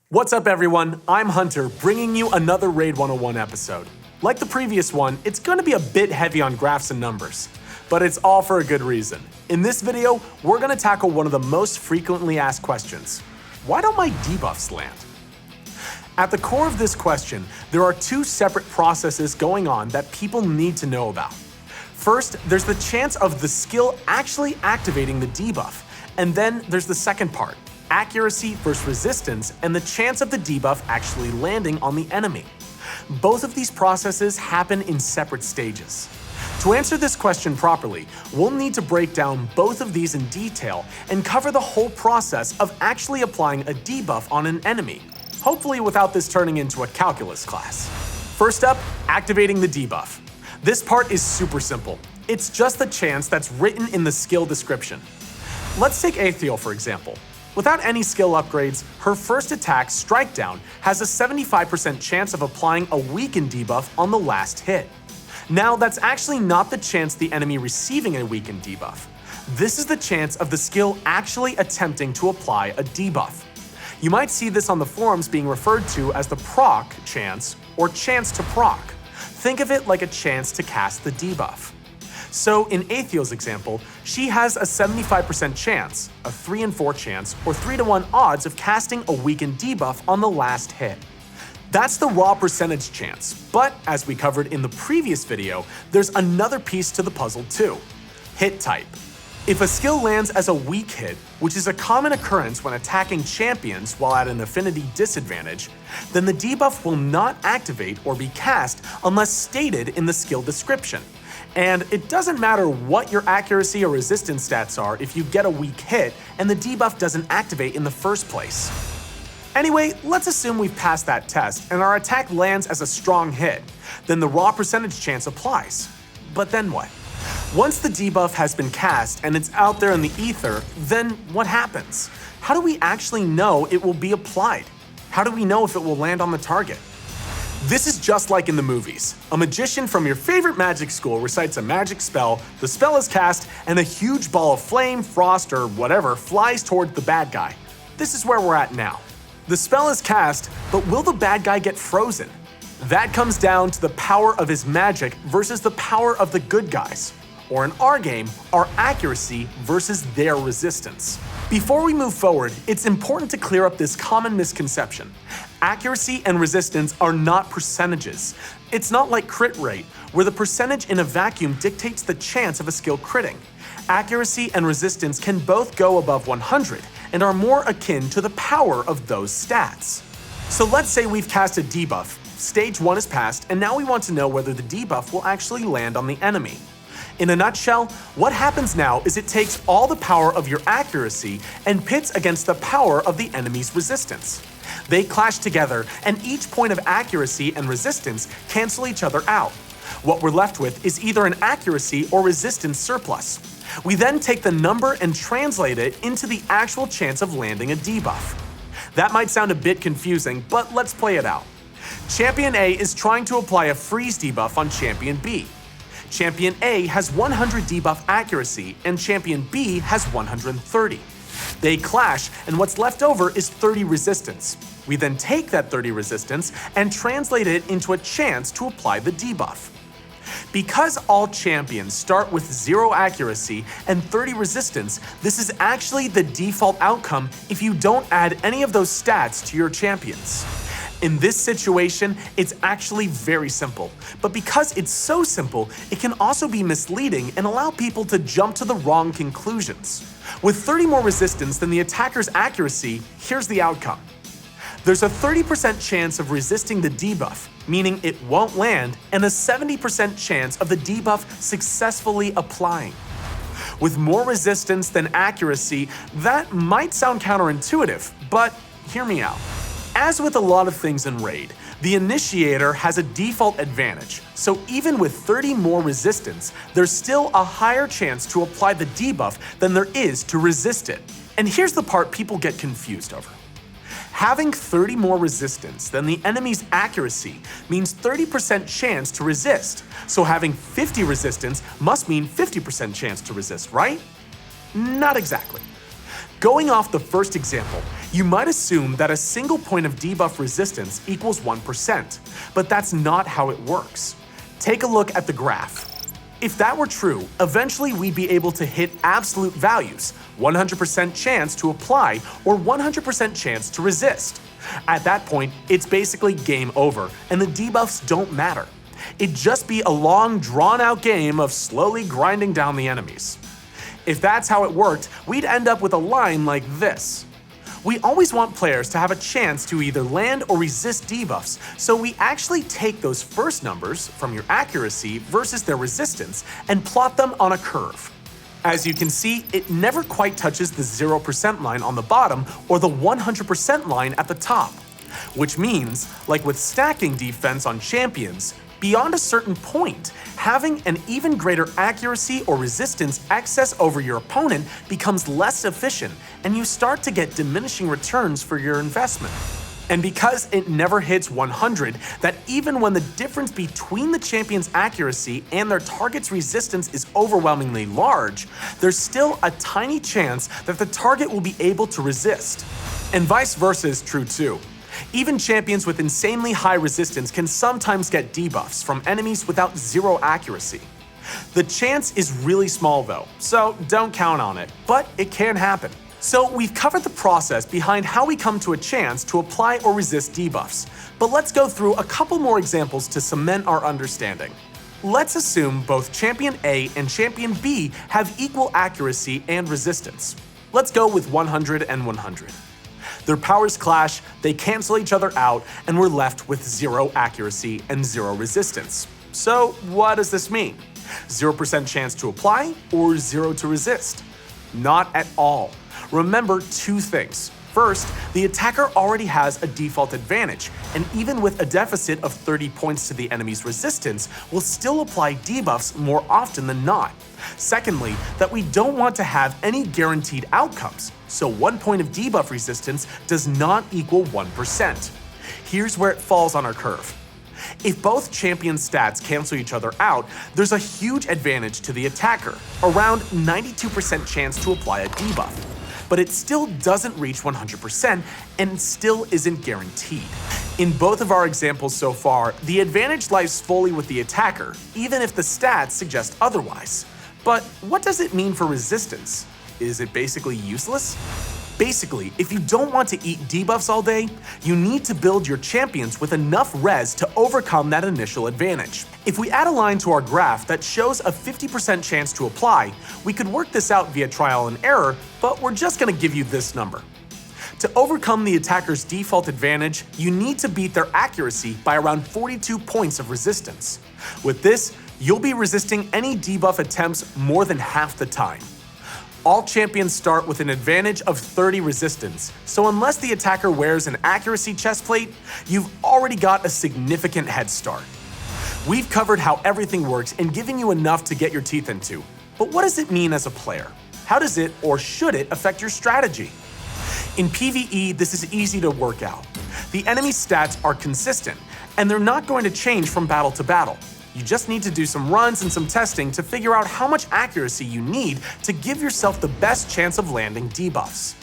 What's up everyone, I'm Hunter, bringing you another Raid 101 episode. Like the previous one, it's going to be a bit heavy on graphs and numbers, but it's all for a good reason. In this video, we're going to tackle one of the most frequently asked questions. Why don't my debuffs land? At the core of this question, there are two separate processes going on that people need to know about. First, there's the chance of the skill actually activating the debuff, and then there's the second part, accuracy versus resistance, and the chance of the debuff actually landing on the enemy. Both of these processes happen in separate stages. To answer this question properly, we'll need to break down both of these in detail and cover the whole process of actually applying a debuff on an enemy, hopefully without this turning into a calculus class. First up, activating the debuff. This part is super simple. It's just the chance that's written in the skill description. Let's take Aethiel for example. Without any skill upgrades, her first attack, Strike Down, has a 75% chance of applying a weakened debuff on the last hit. Now, that's actually not the chance the enemy receiving a weakened debuff. This is the chance of the skill actually attempting to apply a debuff. You might see this on the forums being referred to as the proc chance or chance to proc. Think of it like a chance to cast the debuff. So in Aethiel's example, she has a 75% chance, a 3 in 4 chance, or 3 to 1 odds of casting a weakened debuff on the last hit. That's the raw percentage chance, but as we covered in the previous video, there's another piece to the puzzle too, hit type. If a skill lands as a weak hit, which is a common occurrence when attacking champions while at an affinity disadvantage, then the debuff will not activate or be cast unless stated in the skill description. And it doesn't matter what your accuracy or resistance stats are if you get a weak hit and the debuff doesn't activate in the first place. Anyway, let's assume we've passed that test and our attack lands as a strong hit. Then the raw percentage chance applies. But then what? Once the debuff has been cast and it's out there in the ether, then what happens? How do we actually know it will be applied? How do we know if it will land on the target? This is just like in the movies. A magician from your favorite magic school recites a magic spell, the spell is cast, and a huge ball of flame, frost, or whatever flies toward the bad guy. This is where we're at now. The spell is cast, but will the bad guy get frozen? That comes down to the power of his magic versus the power of the good guys. Or in our game, our accuracy versus their resistance. Before we move forward, it's important to clear up this common misconception. Accuracy and resistance are not percentages. It's not like crit rate, where the percentage in a vacuum dictates the chance of a skill critting. Accuracy and resistance can both go above 100 and are more akin to the power of those stats. So let's say we've cast a debuff, stage 1 is passed, and now we want to know whether the debuff will actually land on the enemy. In a nutshell, what happens now is it takes all the power of your accuracy and pits against the power of the enemy's resistance. They clash together, and each point of accuracy and resistance cancel each other out. What we're left with is either an accuracy or resistance surplus. We then take the number and translate it into the actual chance of landing a debuff. That might sound a bit confusing, but let's play it out. Champion A is trying to apply a freeze debuff on Champion B. Champion A has 100 debuff accuracy and Champion B has 130. They clash and what's left over is 30 resistance. We then take that 30 resistance and translate it into a chance to apply the debuff. Because all champions start with 0 accuracy and 30 resistance, this is actually the default outcome if you don't add any of those stats to your champions. In this situation, it's actually very simple, but because it's so simple, it can also be misleading and allow people to jump to the wrong conclusions. With 30 more resistance than the attacker's accuracy, here's the outcome. There's a 30% chance of resisting the debuff, meaning it won't land, and a 70% chance of the debuff successfully applying. With more resistance than accuracy, that might sound counterintuitive, but hear me out. As with a lot of things in Raid, the initiator has a default advantage, so even with 30 more resistance, there's still a higher chance to apply the debuff than there is to resist it. And here's the part people get confused over. Having 30 more resistance than the enemy's accuracy means 30% chance to resist, so having 50 resistance must mean 50% chance to resist, right? Not exactly. Going off the first example, you might assume that a single point of debuff resistance equals 1%, but that's not how it works. Take a look at the graph. If that were true, eventually we'd be able to hit absolute values, 100% chance to apply or 100% chance to resist. At that point, it's basically game over, and the debuffs don't matter. It'd just be a long, drawn-out game of slowly grinding down the enemies. If that's how it worked, we'd end up with a line like this. We always want players to have a chance to either land or resist debuffs, so we actually take those first numbers from your accuracy versus their resistance and plot them on a curve. As you can see, it never quite touches the 0% line on the bottom or the 100% line at the top. Which means, like with stacking defense on champions, beyond a certain point, having an even greater accuracy or resistance excess over your opponent becomes less efficient, and you start to get diminishing returns for your investment. And because it never hits 100, that even when the difference between the champion's accuracy and their target's resistance is overwhelmingly large, there's still a tiny chance that the target will be able to resist. And vice versa is true too. Even champions with insanely high resistance can sometimes get debuffs from enemies without 0 accuracy. The chance is really small though, so don't count on it, but it can happen. So we've covered the process behind how we come to a chance to apply or resist debuffs, but let's go through a couple more examples to cement our understanding. Let's assume both Champion A and Champion B have equal accuracy and resistance. Let's go with 100 and 100. Their powers clash, they cancel each other out, and we're left with 0 accuracy and 0 resistance. So what does this mean? 0% chance to apply or 0 to resist? Not at all. Remember 2 things. First, the attacker already has a default advantage, and even with a deficit of 30 points to the enemy's resistance, will still apply debuffs more often than not. Secondly, that we don't want to have any guaranteed outcomes, so 1 point of debuff resistance does not equal 1%. Here's where it falls on our curve. If both champion stats cancel each other out, there's a huge advantage to the attacker, around 92% chance to apply a debuff. But it still doesn't reach 100% and still isn't guaranteed. In both of our examples so far, the advantage lies fully with the attacker, even if the stats suggest otherwise. But what does it mean for resistance? Is it basically useless? Basically, if you don't want to eat debuffs all day, you need to build your champions with enough res to overcome that initial advantage. If we add a line to our graph that shows a 50% chance to apply, we could work this out via trial and error, but we're just going to give you this number. To overcome the attacker's default advantage, you need to beat their accuracy by around 42 points of resistance. With this, you'll be resisting any debuff attempts more than half the time. All champions start with an advantage of 30 resistance, so unless the attacker wears an accuracy chestplate, you've already got a significant head start. We've covered how everything works and given you enough to get your teeth into. But what does it mean as a player? How does it, or should it, affect your strategy? In PvE, this is easy to work out. The enemy stats are consistent, and they're not going to change from battle to battle. You just need to do some runs and some testing to figure out how much accuracy you need to give yourself the best chance of landing debuffs.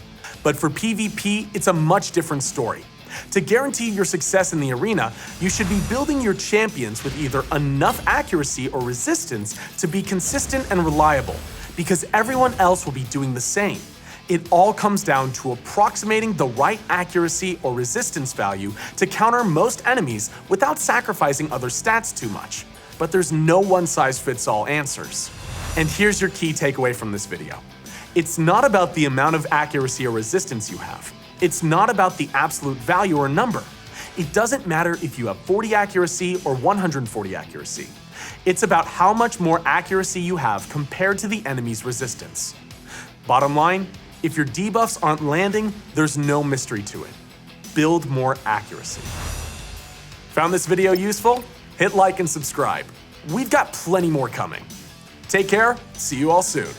But for PvP, it's a much different story. To guarantee your success in the arena, you should be building your champions with either enough accuracy or resistance to be consistent and reliable, because everyone else will be doing the same. It all comes down to approximating the right accuracy or resistance value to counter most enemies without sacrificing other stats too much. But there's no one-size-fits-all answers. And here's your key takeaway from this video. It's not about the amount of accuracy or resistance you have. It's not about the absolute value or number. It doesn't matter if you have 40 accuracy or 140 accuracy. It's about how much more accuracy you have compared to the enemy's resistance. Bottom line, if your debuffs aren't landing, there's no mystery to it. Build more accuracy. Found this video useful? Hit like and subscribe. We've got plenty more coming. Take care, see you all soon.